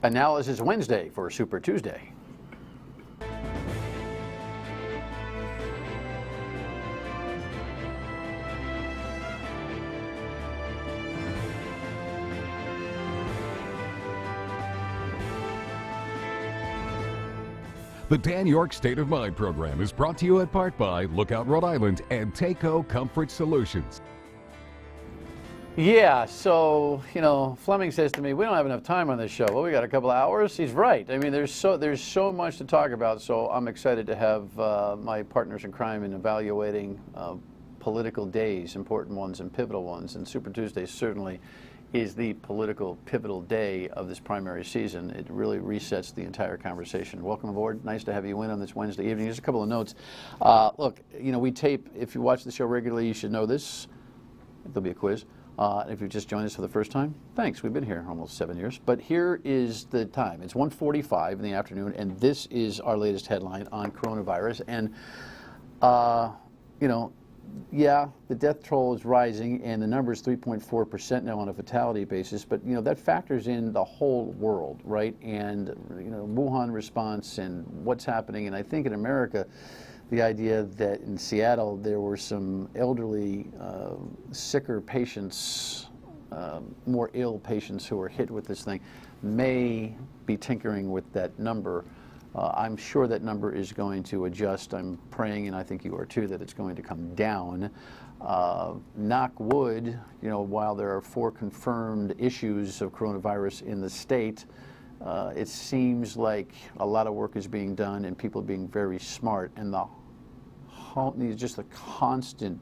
Analysis Wednesday for Super Tuesday. The Dan Yorke State of Mind program is brought to you in part by Lookout Rhode Island and Takeo Comfort Solutions. Yeah, so, Fleming says to me, we don't have enough time on this show. Well, we got a couple of hours. He's right. I mean, there's so much to talk about, so I'm excited to have my partners in crime in evaluating political days, important ones and pivotal ones, and Super Tuesday certainly is the political pivotal day of this primary season. It really resets the entire conversation. Welcome aboard. Nice to have you in on this Wednesday evening. Just a couple of notes. Look, we tape, if you watch the show regularly, you should know this. There'll be a quiz. If you've just joined us for the first time, thanks. We've been here almost 7 years. But here is the time. It's 1:45 in the afternoon, and this is our latest headline on coronavirus. And, yeah, the death toll is rising, and the number is 3.4% now on a fatality basis. But, that factors in the whole world, right? And, Wuhan response and what's happening. And I think in America, the idea that in Seattle there were some elderly, sicker patients, more ill patients who were hit with this thing, may be tinkering with that number. I'm sure that number is going to adjust. I'm praying, and I think you are too, that it's going to come down. Knock wood, while there are 4 confirmed issues of coronavirus in the state, it seems like a lot of work is being done and people are being very smart. And just a constant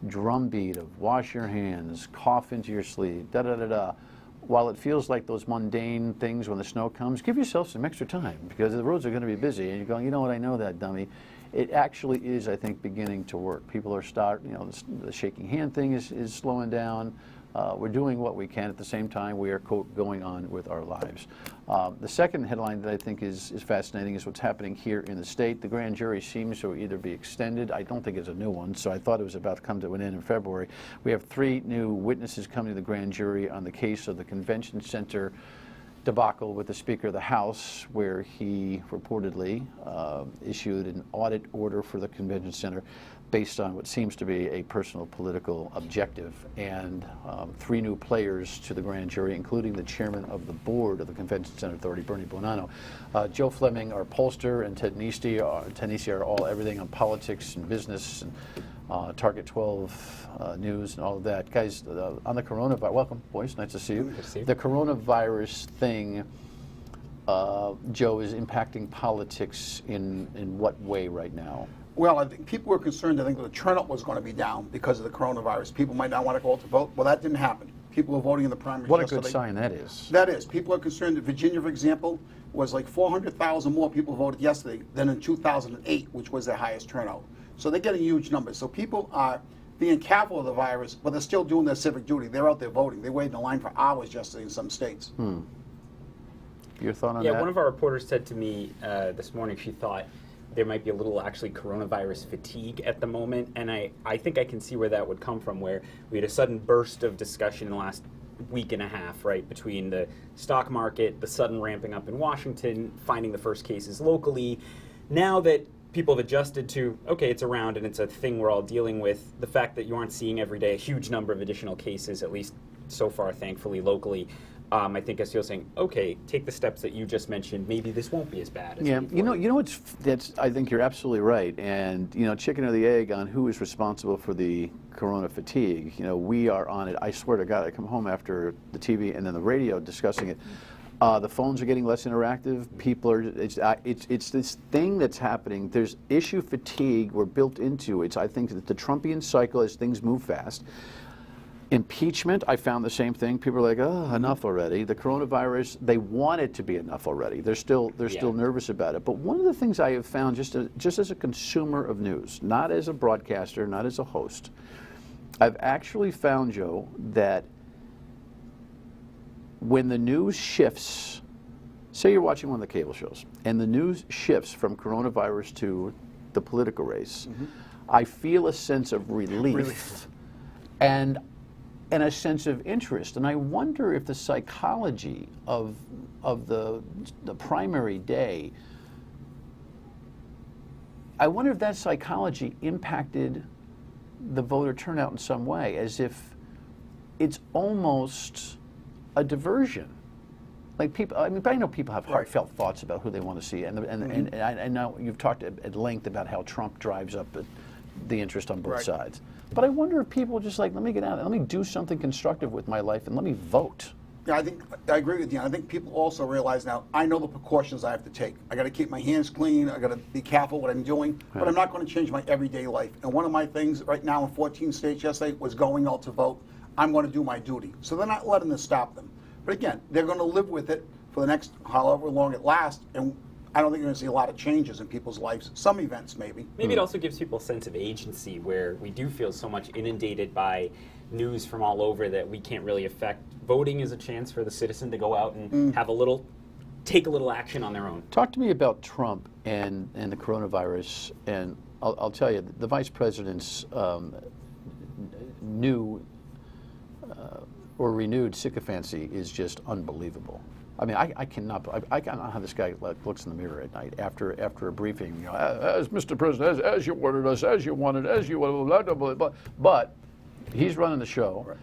drumbeat of wash your hands, cough into your sleeve, da-da-da-da. While it feels like those mundane things when the snow comes, give yourself some extra time because the roads are going to be busy. And you're going, you know what, I know that, dummy. It actually is, I think, beginning to work. People are the shaking hand thing is slowing down. We're doing what we can. At the same time, we are, quote, going on with our lives. The second headline that I think is fascinating is what's happening here in the state. The grand jury seems to either be extended. I don't think it's a new one, so I thought it was about to come to an end in February. We have 3 new witnesses coming to the grand jury on the case of the convention center debacle with the Speaker of the House, where he reportedly issued an audit order for the convention center based on what seems to be a personal political objective, and 3 new players to the grand jury, including the chairman of the board of the Convention Center Authority, Bernie Bonanno. Joe Fleming, our pollster, and Ted Nesi are all everything on politics and business and Target 12 News and all of that. Guys, on the coronavirus, welcome, boys, nice to see you. Good to see you. The coronavirus thing, Joe, is impacting politics in what way right now? Well, I think people were concerned. I think that the turnout was going to be down because of the coronavirus. People might not want to go out to vote. Well, that didn't happen. People were voting in the primaries What a yesterday. good sign that is. That is. People are concerned that Virginia, for example, was like 400,000 more people voted yesterday than in 2008, which was their highest turnout. So they're getting huge numbers. So people are being careful of the virus, but they're still doing their civic duty. They're out there voting. They waited in line for hours yesterday in some states. Your thought on that? Yeah, one of our reporters said to me this morning she thought there might be a little actually coronavirus fatigue at the moment, and I think I can see where that would come from, where we had a sudden burst of discussion in the last week and a half, right, between the stock market, the sudden ramping up in Washington, finding the first cases locally. Now that people have adjusted to, okay, it's around and it's a thing we're all dealing with, the fact that you aren't seeing every day a huge number of additional cases, at least so far, thankfully, locally, I think SEO saying, okay, take the steps that you just mentioned. Maybe this won't be as bad as that's I think you're absolutely right. And chicken or the egg on who is responsible for the corona fatigue. We are on it. I swear to God, I come home after the TV and then the radio discussing it. The phones are getting less interactive. People are. It's this thing that's happening. There's issue fatigue. We're built into it. I think that the Trumpian cycle, as things move fast. Impeachment, I found the same thing. People are like, oh, enough already. The coronavirus, they want it to be enough already. They're still nervous about it. But one of the things I have found, just as a consumer of news, not as a broadcaster, not as a host, I've actually found, Joe, that when the news shifts, say you're watching one of the cable shows, and the news shifts from coronavirus to the political race, I feel a sense of relief. And and a sense of interest. And I wonder if the psychology of the primary day, I wonder if that psychology impacted the voter turnout in some way, as if it's almost a diversion. Like people, I mean, but I know people have heartfelt thoughts about who they want to see, and I know you've talked at length about how Trump drives up the interest on both sides. But I wonder if people are just like, let me get out, let me do something constructive with my life, and let me vote. Yeah, I agree with you. I think people also realize now, I know the precautions I have to take. I got to keep my hands clean. I got to be careful what I'm doing, but I'm not going to change my everyday life. And one of my things right now in 14 states yesterday was going out to vote. I'm going to do my duty. So they're not letting this stop them. But again, they're going to live with it for the next however long it lasts, and I don't think you're going to see a lot of changes in people's lives. Some events, maybe. Maybe it also gives people a sense of agency, where we do feel so much inundated by news from all over that we can't really affect. Voting is a chance for the citizen to go out and take a little action on their own. Talk to me about Trump and the coronavirus, and I'll tell you, the vice president's new or renewed sycophancy is just unbelievable. I mean, I cannot know how this guy looks in the mirror at night after a briefing. You know, as Mr. President, as you ordered us, as you wanted, as you blah, blah, blah, blah. But he's running the show. Right.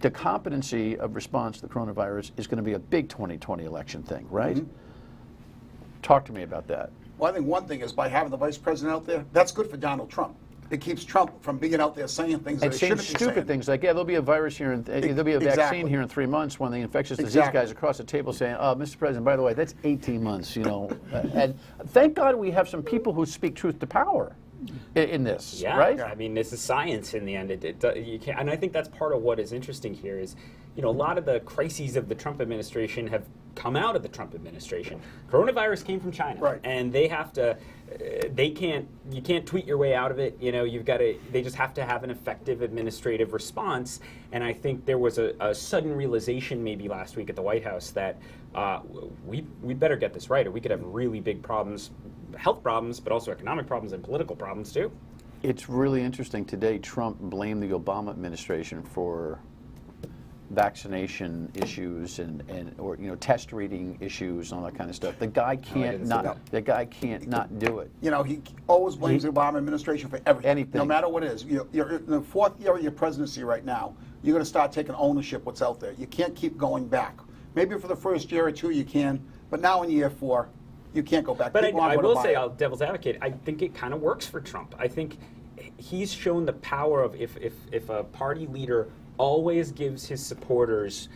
The competency of response to the coronavirus is going to be a big 2020 election thing, right? Mm-hmm. Talk to me about that. Well, I think one thing is by having the vice president out there, that's good for Donald Trump. It keeps Trump from being out there saying things that he shouldn't be saying. Stupid things like, yeah, there'll be a virus here, and there'll be a vaccine here in 3 months, when the infectious disease guys across the table saying, oh, Mr. President, by the way, that's 18 months, you know. And thank God we have some people who speak truth to power in this, right? Yeah, I mean, this is science in the end. You can't, and I think that's part of what is interesting here is, you know, a lot of the crises of the Trump administration have come out of the Trump administration. Coronavirus came from China, and they have to. You can't tweet your way out of it. You know, they just have to have an effective administrative response. And I think there was a sudden realization maybe last week at the White House that we better get this right, or we could have really big problems, health problems, but also economic problems and political problems too. It's really interesting. Today, Trump blamed the Obama administration for vaccination issues or you know, test reading issues and all that kind of stuff. The guy can't not do it. You know, he always blames the Obama administration for everything. No matter what it is. You're in the 4th year of your presidency right now. You're going to start taking ownership of what's out there. You can't keep going back. Maybe for the first year or two you can, but now in year 4, you can't go back. But I will say, I'll devil's advocate, I think it kind of works for Trump. I think he's shown the power of if a party leader always gives his supporters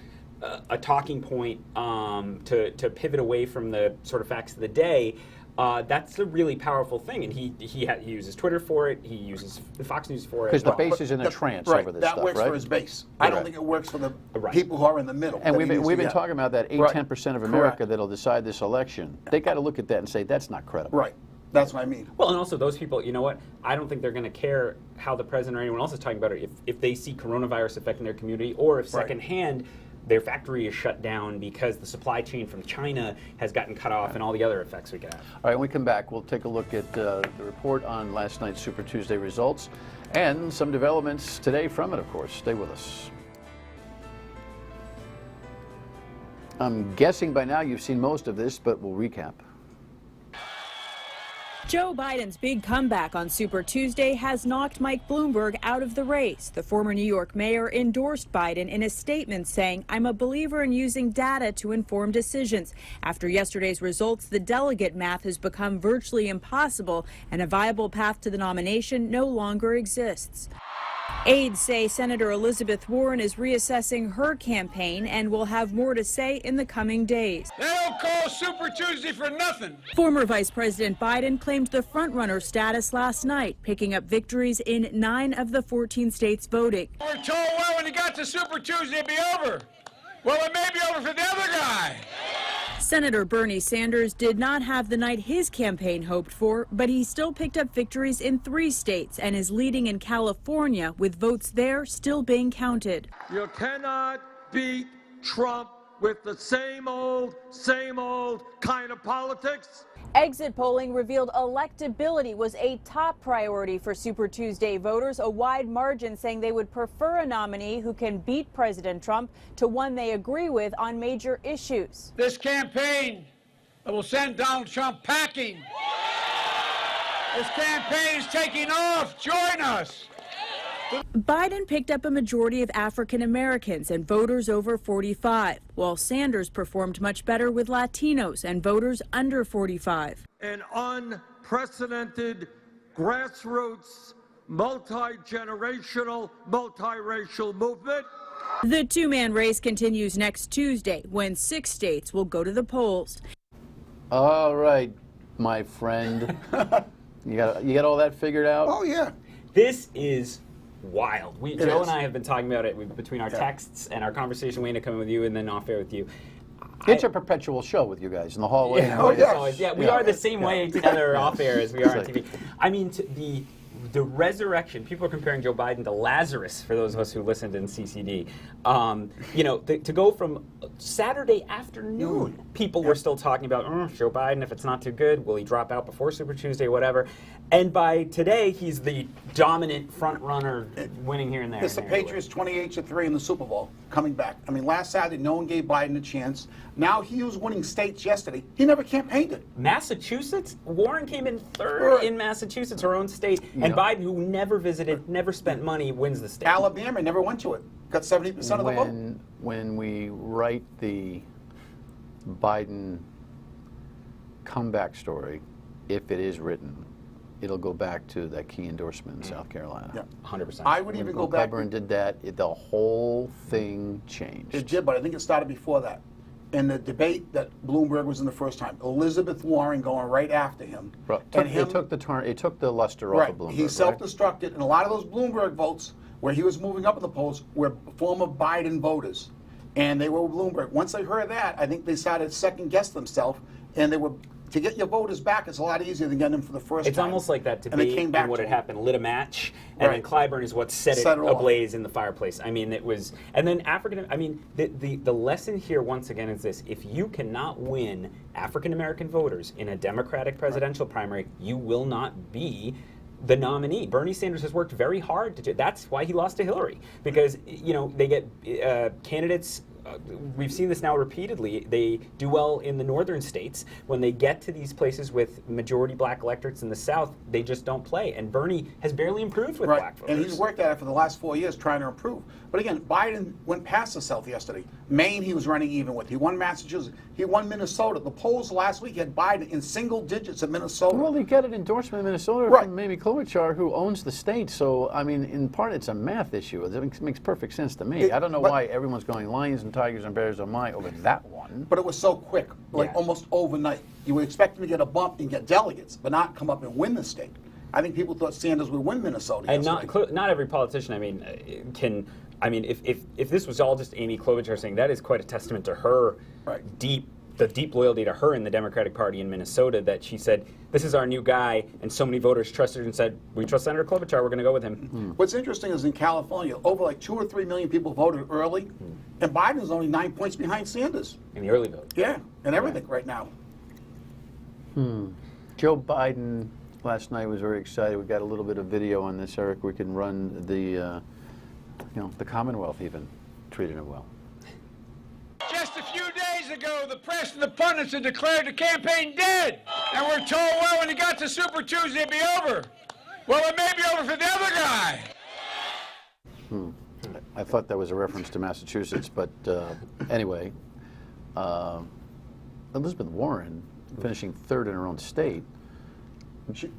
a talking point to pivot away from the sort of facts of the day, that's a really powerful thing. And he uses Twitter for it. He uses Fox News for it. Because the base is in a trance over this that stuff, works for his base. I don't think it works for the people who are in the middle. And we've been talking about that 8-10% of America that'll decide this election. They got to look at that and say, that's not credible. Right. That's what I mean. Well, and also those people, you know what? I don't think they're going to care how the president or anyone else is talking about it if they see coronavirus affecting their community, or if secondhand their factory is shut down because the supply chain from China has gotten cut off, and all the other effects we could have. All right, when we come back, we'll take a look at the report on last night's Super Tuesday results and some developments today from it, of course. Stay with us. I'm guessing by now you've seen most of this, but we'll recap. Joe Biden's big comeback on Super Tuesday has knocked Mike Bloomberg out of the race. The former New York mayor endorsed Biden in a statement saying, "I'm a believer in using data to inform decisions." After yesterday's results, the delegate math has become virtually impossible, and a viable path to the nomination no longer exists. Aides say Senator Elizabeth Warren is reassessing her campaign and will have more to say in the coming days. They don't call Super Tuesday for nothing. Former Vice President Biden claimed the frontrunner status last night, picking up victories in 9 of the 14 states voting. We're told, well, when you got to Super Tuesday, it'd be over. Well, it may be over for the other guy. Senator Bernie Sanders did not have the night his campaign hoped for, but he still picked up victories in 3 states and is leading in California, with votes there still being counted. You cannot beat Trump with the same old kind of politics? Exit polling revealed electability was a top priority for Super Tuesday voters, a wide margin saying they would prefer a nominee who can beat President Trump to one they agree with on major issues. This campaign that will send Donald Trump packing. This campaign is taking off. Join us. Biden picked up a majority of African Americans and voters over 45, while Sanders performed much better with Latinos and voters under 45. An unprecedented grassroots, multi-generational, multiracial movement. The two-man race continues next Tuesday when 6 states will go to the polls. All right, my friend. You got all that figured out? Oh, yeah. This is wild. Joe is. and I have been talking about it between our texts and our conversation, Wayne, to come with you and then off air with you. It's a perpetual show with you guys in the hallway. Yeah, Oh, it's yes. always- we are the same way together off air as we are on TV. I mean, the resurrection. People are comparing Joe Biden to Lazarus. For those of us who listened in CCD, to go from Saturday afternoon, people were still talking about Joe Biden. If it's not too good, will he drop out before Super Tuesday, whatever? And by today, he's the dominant front runner, winning here and there. It's the Patriots 28-3 in the Super Bowl, coming back. I mean, last Saturday, no one gave Biden a chance. Now he was winning states yesterday. He never campaigned it. Massachusetts, Warren came in third in Massachusetts, her own state, and Biden, who never visited, never spent money, wins the state. Alabama never went to it. Got 70% of the vote. When we write the Biden comeback story, if it is written, it'll go back to that key endorsement in South Carolina. Yeah. 100%. I would even go back. Clyburn did that. The whole thing changed. It did, but I think it started before that. In the debate that Bloomberg was in the first time, Elizabeth Warren going right after him. It took the luster off of Bloomberg. He self-destructed, and a lot of those Bloomberg votes where he was moving up in the polls were former Biden voters, and they were with Bloomberg. Once they heard that, I think they started to second-guess themselves, and they were. To get your voters back, it's a lot easier than getting them for the first time. It's almost like that debate and what had happened lit a match, and then Clyburn is what set it ablaze in the fireplace. I mean, it was, and then the lesson here once again is this: if you cannot win African American voters in a Democratic presidential primary, you will not be the nominee. Bernie Sanders has worked very hard to do. That's why he lost to Hillary, because they get candidates. We've seen this now repeatedly. They do well in the northern states. When they get to these places with majority black electorates in the South, they just don't play. And Bernie has barely improved with black voters. And he's worked at it for the last 4 years trying to improve. But again, Biden went past the South yesterday. Maine he was running even with. He won Massachusetts. He won Minnesota. The polls last week had Biden in single digits in Minnesota. Well, he got an endorsement in Minnesota from Amy Klobuchar, who owns the state. So, I mean, in part, it's a math issue. It makes perfect sense to me. I don't know why everyone's going lions and tigers and bears on my over that one. But it was so quick, almost overnight. You would expect him to get a bump and get delegates, but not come up and win the state. I think people thought Sanders would win Minnesota. And not every politician, if this was all just Amy Klobuchar saying, that is quite a testament to her the deep loyalty to her in the Democratic Party in Minnesota, that she said, this is our new guy, and so many voters trusted her and said, we trust Senator Klobuchar, we're going to go with him. What's interesting is in California, over like 2 or 3 million people voted early, and Biden is only 9 points behind Sanders. In the early vote. Yeah, and everything right now. Joe Biden last night was very excited. We got a little bit of video on this, Eric. We can run the Commonwealth even treated him well. Just a few days ago, the press and the pundits had declared the campaign dead. And we're told, well, when he got to Super Tuesday, it'd be over. Well, it may be over for the other guy. I thought that was a reference to Massachusetts, but anyway, Elizabeth Warren finishing third in her own state,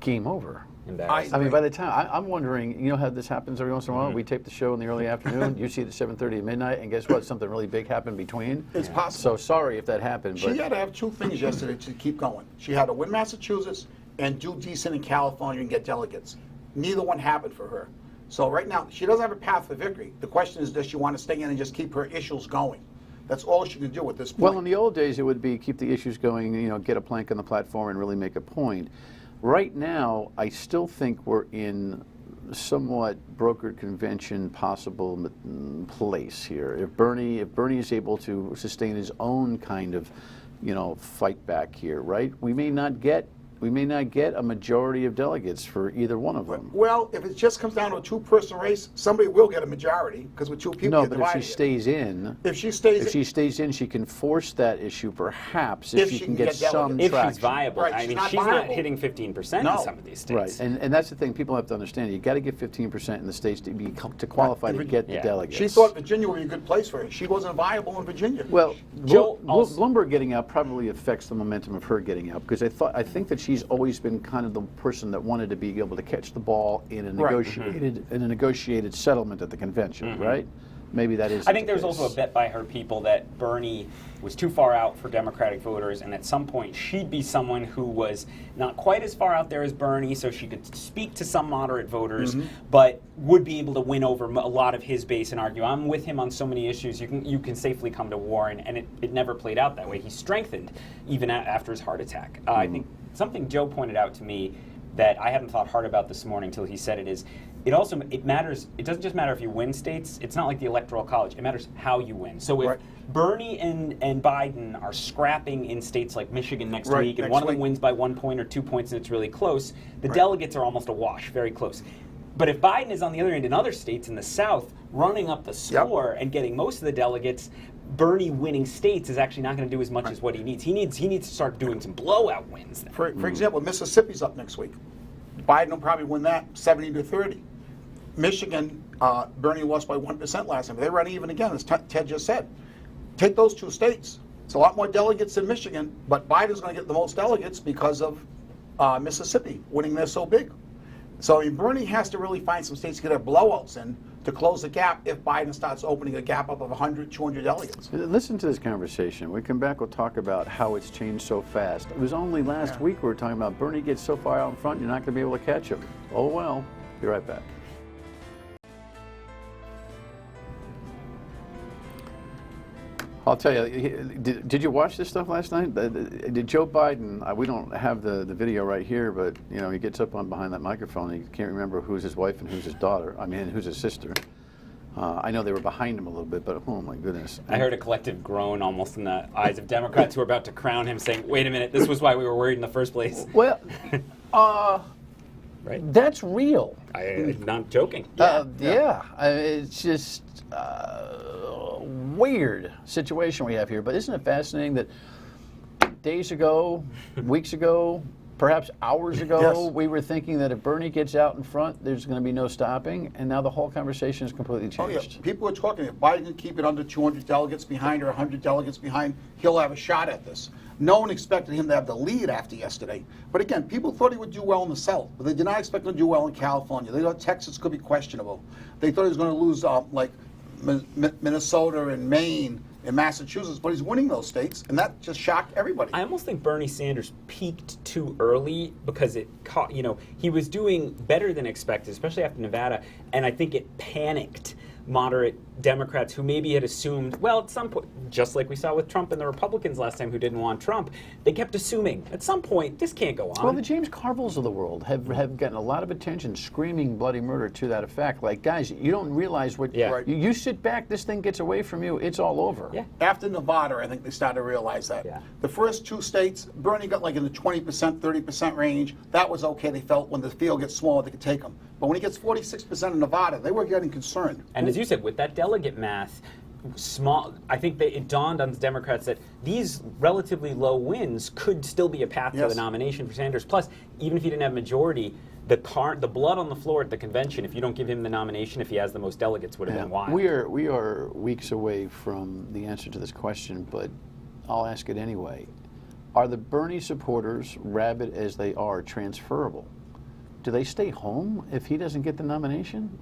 game over. I mean, by the time, I'm wondering, you know how this happens every once in a while? We tape the show in the early afternoon, you see it at 7:30 at midnight, and guess what? Something really big happened between. It's possible. So sorry if that happened. She had to have 2 things yesterday to keep going. She had to win Massachusetts and do decent in California and get delegates. Neither one happened for her. So right now, she doesn't have a path for victory. The question is, does she want to stay in and just keep her issues going? That's all she can do at this point. Well, in the old days, it would be keep the issues going, get a plank on the platform and really make a point. Right now, I still think we're in somewhat brokered convention possible place here. If Bernie is able to sustain his own kind of, fight back here, right? We may not get a majority of delegates for either one of them. Well, if it just comes down to a two-person race, somebody will get a majority because with two people, No, you're but if she dividing it. stays in, If she stays in, she can force that issue, perhaps, if she can get some If traction. she's viable. Right, I she's mean, not she's not viable. hitting 15% No. in some of these states. Right, and that's the thing people have to understand. You got to get 15% in the states to qualify to get the Yeah. delegates. she thought Virginia would be a good place for her. She wasn't viable in Virginia. Well, Joe also- Bloomberg getting out probably affects the momentum of her getting out because I think that she's always been kind of the person that wanted to be able to catch the ball in a negotiated settlement at the convention, right? Maybe that is. I think there's also a bet by her people that Bernie was too far out for Democratic voters, and at some point she'd be someone who was not quite as far out there as Bernie, so she could speak to some moderate voters, but would be able to win over a lot of his base and argue, I'm with him on so many issues, you can safely come to Warren, and it never played out that way. He strengthened even after his heart attack. I think something Joe pointed out to me that I hadn't thought hard about this morning until he said it is, it matters, it doesn't just matter if you win states, it's not like the Electoral College, it matters how you win. So if Bernie and Biden are scrapping in states like Michigan next week, and one of them wins by 1 point or 2 points and it's really close, the delegates are almost a wash, very close. But if Biden is on the other end in other states in the South, running up the score and getting most of the delegates, Bernie winning states is actually not going to do as much as what he needs. He needs to start doing some blowout wins. Then. For example, Mississippi's up next week. Biden will probably win that 70-30. Michigan, Bernie lost by 1% last time. They run even again, as Ted just said. Take those two states. It's a lot more delegates in Michigan, but Biden's going to get the most delegates because of Mississippi winning there so big. So Bernie has to really find some states to get their blowouts in to close the gap if Biden starts opening a gap up of 100, 200 delegates. Listen to this conversation. When we come back, we'll talk about how it's changed so fast. It was only last week we were talking about Bernie gets so far out in front, you're not going to be able to catch him. Oh well. Be right back. I'll tell you, did you watch this stuff last night? Did Joe Biden, we don't have the video right here, but he gets up on behind that microphone and he can't remember who's his wife and who's his daughter, who's his sister. I know they were behind him a little bit, but oh my goodness. I heard a collective groan almost in the eyes of Democrats who were about to crown him saying, wait a minute, this was why we were worried in the first place. Well, right? That's real. I'm not joking. It's just weird situation we have here, but isn't it fascinating that days ago, weeks ago, perhaps hours ago, we were thinking that if Bernie gets out in front, there's going to be no stopping, and now the whole conversation has completely changed. People are talking, if Biden can keep it under 200 delegates behind or 100 delegates behind, he'll have a shot at this. No one expected him to have the lead after yesterday. But again, people thought he would do well in the South, but they did not expect him to do well in California. They thought Texas could be questionable. They thought he was going to lose like Minnesota and Maine and Massachusetts, but he's winning those states, and that just shocked everybody. I almost think Bernie Sanders peaked too early because it caught, he was doing better than expected, especially after Nevada, and I think it panicked moderate Democrats who maybe had assumed, well, at some point, just like we saw with Trump and the Republicans last time who didn't want Trump, they kept assuming, at some point, this can't go on. Well, the James Carvilles of the world have gotten a lot of attention screaming bloody murder to that effect. Like, guys, you don't realize what, you sit back, this thing gets away from you, it's all over. Yeah. After Nevada, I think they started to realize that. Yeah. The first two states, Bernie got like in the 20%, 30% range. That was okay. They felt when the field gets smaller, they could take him. But when he gets 46% in Nevada, they were getting concerned. And as you said, with that delegate math, I think it dawned on the Democrats that these relatively low wins could still be a path to the nomination for Sanders. Plus, even if he didn't have a majority, the blood on the floor at the convention, if you don't give him the nomination, if he has the most delegates, would have been wild. We are weeks away from the answer to this question, but I'll ask it anyway. Are the Bernie supporters, rabid as they are, transferable? Do they stay home if he doesn't get the nomination?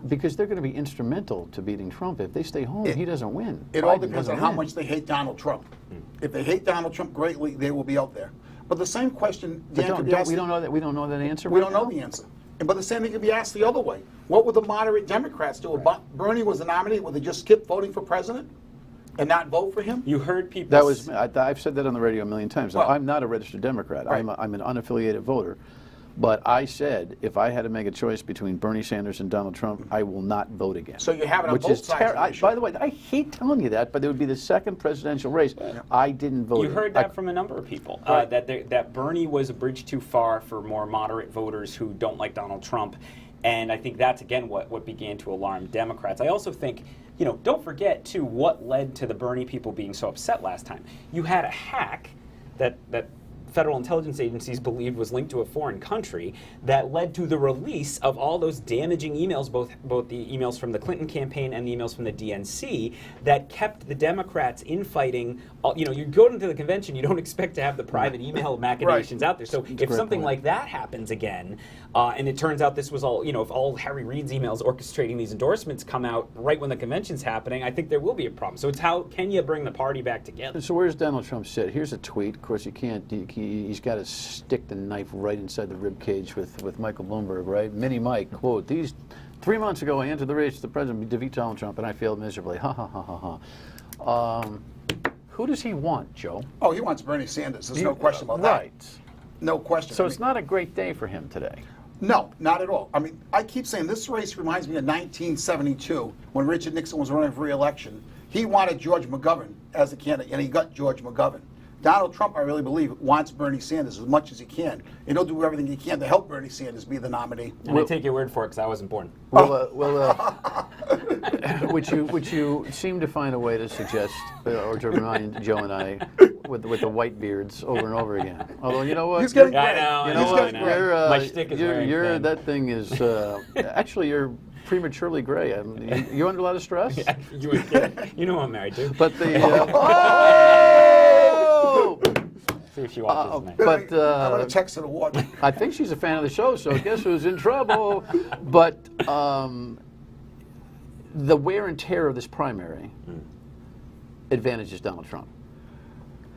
Because they're going to be instrumental to beating Trump. If they stay home, he doesn't win. It all depends on how much they hate Donald Trump. If they hate Donald Trump greatly, they will be out there. But the same question, Dan, could be asked. We don't know that answer. We don't know the answer. But the same thing could be asked the other way. What would the moderate Democrats do? If Bernie was the nominee, would they just skip voting for president and not vote for him? You heard people. That was I've said that on the radio a million times. Well, I'm not a registered Democrat. Right. I'm an unaffiliated voter. But I said, if I had to make a choice between Bernie Sanders and Donald Trump, I will not vote again. So you have it on both sides of the issue. By the way, I hate telling you that, but it would be the second presidential race. I didn't vote. You heard that from a number of people, that Bernie was a bridge too far for more moderate voters who don't like Donald Trump. And I think that's, again, what began to alarm Democrats. I also think, don't forget, too, what led to the Bernie people being so upset last time. You had a hack that federal intelligence agencies believed was linked to a foreign country that led to the release of all those damaging emails, both the emails from the Clinton campaign and the emails from the DNC, that kept the Democrats infighting. You go into the convention, you don't expect to have the private email machinations out there. So if something like that happens again, and it turns out this was all, if all Harry Reid's emails orchestrating these endorsements come out right when the convention's happening, I think there will be a problem. So it's how can you bring the party back together? So where's Donald Trump sit? Here's a tweet. Of course, you can't. He's got to stick the knife right inside the rib cage with Michael Bloomberg, right? Mini Mike, quote, 3 months ago I entered the race to president to defeat Donald Trump and I failed miserably. Ha ha ha ha ha. Who does he want, Joe? Oh, he wants Bernie Sanders. There's no question about that. Right. No question. So it's not a great day for him today. No, not at all. I mean, I keep saying this race reminds me of 1972 when Richard Nixon was running for re-election. He wanted George McGovern as the candidate, and he got George McGovern. Donald Trump, I really believe, wants Bernie Sanders as much as he can, and he'll do everything he can to help Bernie Sanders be the nominee. And I take your word for it because I wasn't born. Which you seem to find a way to suggest or to remind Joe and I with the white beards over and over again. Although you know what, He's getting I gray. know. You know what? My shtick is very thin. That thing is actually you're prematurely gray. You under a lot of stress? Yeah, you know who I'm married to. But the See if she watches tonight. but I'm going to text her to watch. I think she's a fan of the show, so guess who's in trouble? But the wear and tear of this primary advantages Donald Trump.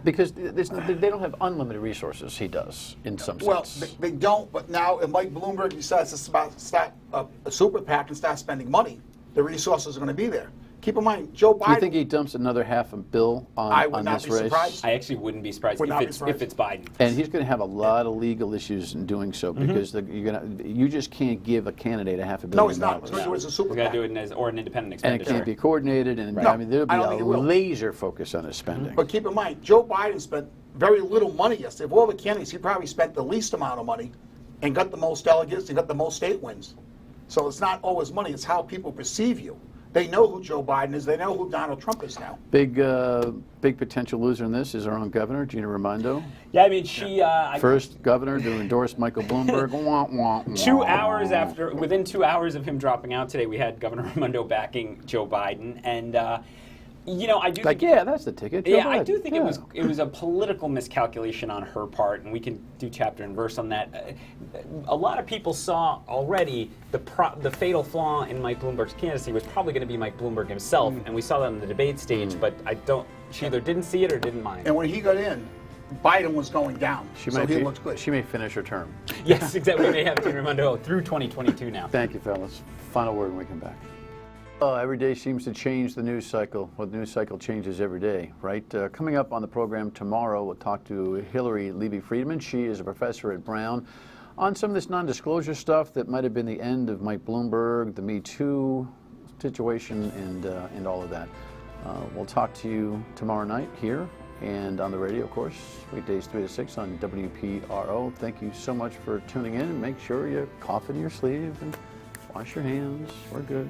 Because they don't have unlimited resources. He does, in some Well, sense. they don't, but now if Mike Bloomberg decides to start a super PAC and start spending money, the resources are going to be there. Keep in mind, Joe Biden. Do you think he dumps another $500 million on not this be race? surprised. I actually wouldn't be surprised if it's Biden. And he's going to have a lot of legal issues in doing so because you just can't give a candidate $500 million. No, he's not. He's going to do it as a super We're going PAC. to do it or an independent And it expenditure. can't be coordinated, and No, I mean there'll I don't think be it a will. laser focus on his spending. But keep in mind, Joe Biden spent very little money yesterday. Of all the candidates, he probably spent the least amount of money and got the most delegates and got the most state wins. So it's not always money, it's how people perceive you. They know who Joe Biden is. They know who Donald Trump is now. Big potential loser in this is our own governor, Gina Raimondo. Yeah, I mean, she... First governor to endorse Michael Bloomberg. Wah, wah, wah. 2 hours after, within 2 hours of him dropping out today, we had Governor Raimondo backing Joe Biden, and I do think, yeah, that's the ticket. Joe I Biden. do think Yeah. it was a political miscalculation on her part, and we can do chapter and verse on that. A lot of people saw already the fatal flaw in Mike Bloomberg's candidacy was probably going to be Mike Bloomberg himself, and we saw that on the debate stage. But she either didn't see it or didn't mind. And when he got in, Biden was going down. He looks good. She may finish her term. Yes, exactly. We may have Gina Raimondo through 2022 now. Thank you, fellas. Final word when we come back. Every day seems to change the news cycle. Well, the news cycle changes every day, right? Coming up on the program tomorrow, we'll talk to Hillary Levy-Friedman. She is a professor at Brown on some of this non-disclosure stuff that might have been the end of Mike Bloomberg, the Me Too situation, and all of that. We'll talk to you tomorrow night here and on the radio, of course, weekdays 3 to 6 on WPRO. Thank you so much for tuning in. Make sure you cough in your sleeve and wash your hands. We're good.